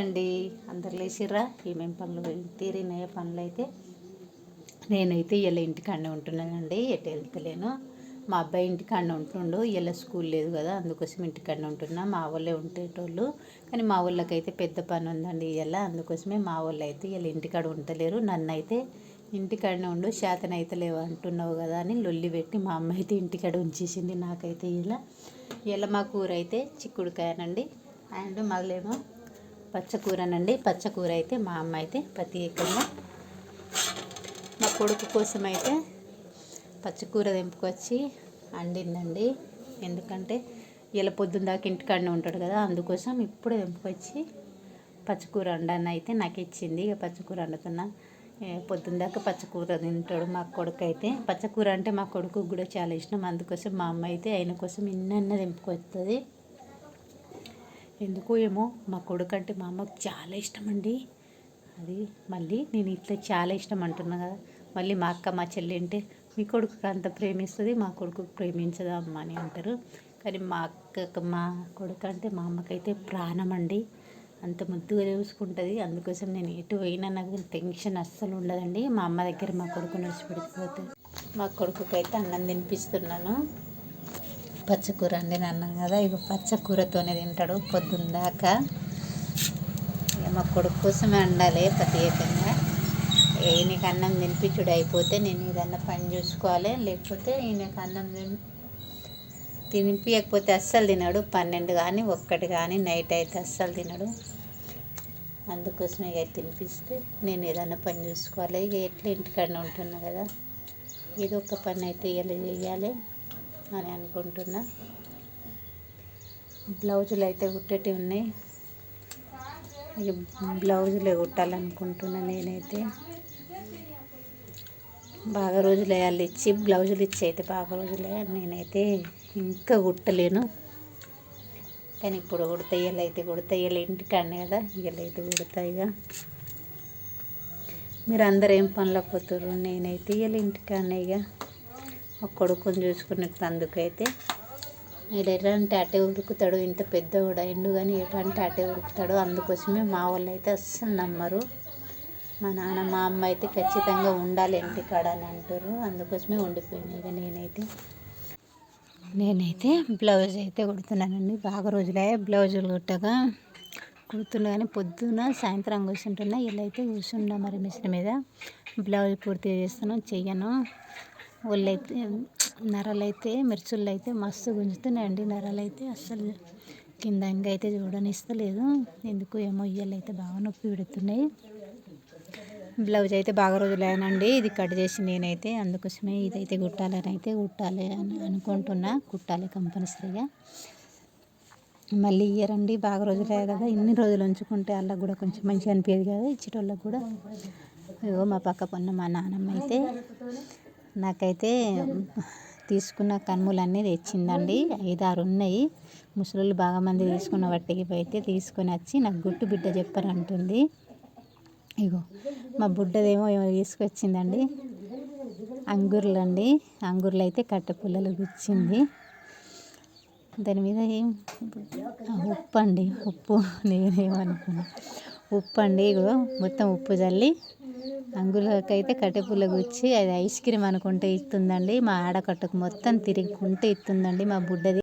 అండి అందరు లేచిర్రా ఏమేం పనులు తీరినాయ పనులు అయితే నేనైతే ఇలా ఇంటికాడనే ఉంటున్నానండి. ఎటు వెళ్తలేను. మా అబ్బాయి ఇంటికాడనే ఉంటుండు. ఇలా స్కూల్ లేదు కదా, అందుకోసం ఇంటికాడనే ఉంటున్నా. మా వాళ్ళే ఉండేటోళ్ళు, కానీ మా వాళ్ళకైతే పెద్ద పని ఉందండి ఇలా, అందుకోసమే మా వాళ్ళు అయితే ఇలా ఇంటికాడ ఉండలేరు. నన్ను అయితే ఇంటికాడనే ఉండు, శాతన అయితే లేవు అంటున్నావు కదా అని లొల్లి పెట్టి మా అమ్మ అయితే ఇంటికాడ ఉంచేసింది. నాకైతే ఇలా మా కూర అయితే చిక్కుడుకాయనండి, అండ్ మళ్ళేమో పచ్చకూరనండి. పచ్చకూర అయితే మా అమ్మ అయితే ప్రత్యేకంగా మా కొడుకు కోసం అయితే పచ్చకూర తెంపుకొచ్చి వండిందండి. ఎందుకంటే ఇలా పొద్దున్న దాకా ఇంటికాడనే ఉంటాడు కదా, అందుకోసం ఇప్పుడే తెంపుకొచ్చి పచ్చకూర వండని అయితే నాకు ఇచ్చింది. ఇక పచ్చకూర వండుతున్నా. పొద్దున్న దాకా పచ్చకూర తింటాడు మా కొడుకు అయితే. పచ్చకూర అంటే మా కొడుకు కూడా చాలా ఇష్టం, అందుకోసం మా అమ్మ అయితే ఆయన కోసం ఇన్నెన్న తెంపుకొస్తుంది. ఎందుకో ఏమో మా కొడుకు అంటే మా అమ్మకు చాలా ఇష్టం అండి. అది మళ్ళీ నేను ఇట్లా చాలా ఇష్టం అంటున్నా కదా, మళ్ళీ మా అక్క మా చెల్లి అంటే మీ కొడుకుకి అంత ప్రేమిస్తుంది, మా కొడుకు ప్రేమించదా అమ్మ అని అంటారు. కానీ మా కొడుకు అంటే మా అమ్మకైతే ప్రాణం అండి. అంత ముద్దుగా చూసుకుంటుంది. అందుకోసం నేను ఎటు పోయినా నాకు టెన్షన్ అస్సలు ఉండదండి. మా అమ్మ దగ్గర మా కొడుకు నడిచిపెడిపోతుంది. మా కొడుకుకైతే అన్నం తినిపిస్తున్నాను. పచ్చకూర అండి అన్నాను కదా, ఇక పచ్చకూరతోనే తింటాడు పొద్దున్న దాకా. ఇక మా కొడుకు కోసమే వండాలి ప్రత్యేకంగా. ఈయనకి అన్నం తినిపించుడు అయిపోతే నేను ఏదన్నా పని చూసుకోవాలి, లేకపోతే ఈయనకి అన్నం తినిపించకపోతే అస్సలు తినడు. 12 కానీ 1 కానీ నైట్ అయితే అస్సలు తినడు. అందుకోసమే ఇక తినిపిస్తే నేను ఏదన్నా పని చూసుకోవాలి. ఇక ఎట్లా ఇంటికాడనే ఉంటున్నా కదా, ఏదో ఒక పని అయితే ఇలా చేయాలి అని అనుకుంటున్నా. బ్లౌజులు అయితే కుట్టేటివి ఉన్నాయి. ఇక బ్లౌజులే కుట్టాలనుకుంటున్నా. నేనైతే బాగా రోజులే వాళ్ళు ఇచ్చి బ్లౌజులు ఇచ్చి అయితే బాగా రోజులే. నేనైతే ఇంకా కుట్టలేను, కానీ ఇప్పుడు కుడతా. ఇళ్ళైతే కుడతా. ఇళ్ళ ఇంటికాడనే కదా, ఇళ్ళైతే కుడతా. ఇక మీరు అందరు ఏం పనులకు పోతారు? నేనైతే ఇళ్ళ ఇంటికాడనే. ఇక మా కొడుకుని చూసుకున్నట్టు అందుకైతే ఎటంటే అటే ఉరుకుతాడు. ఇంత పెద్ద కూడా ఎండు కానీ ఎటంటే అటే ఉరుకుతాడు. అందుకోసమే మా వాళ్ళు అయితే అస్సలు నమ్మరు. మా నాన్న మా అమ్మ అయితే ఖచ్చితంగా ఉండాలి ఇంటికాడ అని అంటారు. అందుకోసమే ఉండిపోయాను. ఇక నేనైతే బ్లౌజ్ అయితే కుడుతున్నానండి. బాగా రోజులే బ్లౌజులు కుడుతున్నా, కానీ పొద్దున సాయంత్రం కూర్చుంటున్నా. ఇలా అయితే కూర్చున్నా మరి మిషన్ మీద బ్లౌజ్ పూర్తిగా చేస్తాను చెయ్యను. ఒళ్ళైతే నరాలైతే మిర్చుళ్ళు అయితే మస్తు గుంజుతున్నాయండి. నరాలైతే అస్సలు కింద అయితే చూడనిస్తలేదు. ఎందుకు ఏమో ఇయ్యలైతే బాగా నొప్పి పెడుతున్నాయి. బ్లౌజ్ అయితే బాగా రోజులేనండి ఇది కట్ చేసి నేనైతే, అందుకోసమే ఇదైతే కుట్టాలి అని అనుకుంటున్నా. కుట్టాలి కంపల్సరీగా. మళ్ళీ ఇయ్యరండి, బాగా రోజులే కదా, ఇన్ని రోజులు ఉంచుకుంటే వాళ్ళకి కూడా కొంచెం మంచిగా అనిపించదు కదా ఇచ్చేటోళ్ళకి కూడా. ఇగో మా పక్క పన్న మా నాన్నమ్మ అయితే నాకైతే తీసుకున్న కనుములన్నీ తెచ్చిందండి. 5-6 ఉన్నాయి. ముసలోళ్ళు బాగా మంది తీసుకున్న వట్టికి అయితే తీసుకొని వచ్చి నాకు గుట్టు బిడ్డ చెప్పారంటుంది. ఇగో మా బుడ్డదేమో తీసుకొచ్చిందండి అంగుర్లు అండి. అంగుర్లు అయితే కట్టెపుల్లలు గుచ్చింది. దాని మీద ఉప్పు అండి, ఉప్పు నేనేమనుకున్నా ఉప్పు అండి. ఇగో మొత్తం ఉప్పు చల్లి అంగులకైతే కట్టెపుల్ల గుచ్చి అది ఐస్ క్రీమ్ అనుకుంటే ఇస్తుందండి. మా ఆడకట్టుకు మొత్తం తిరుగుకుంటే ఇస్తుందండి మా బుడ్డది.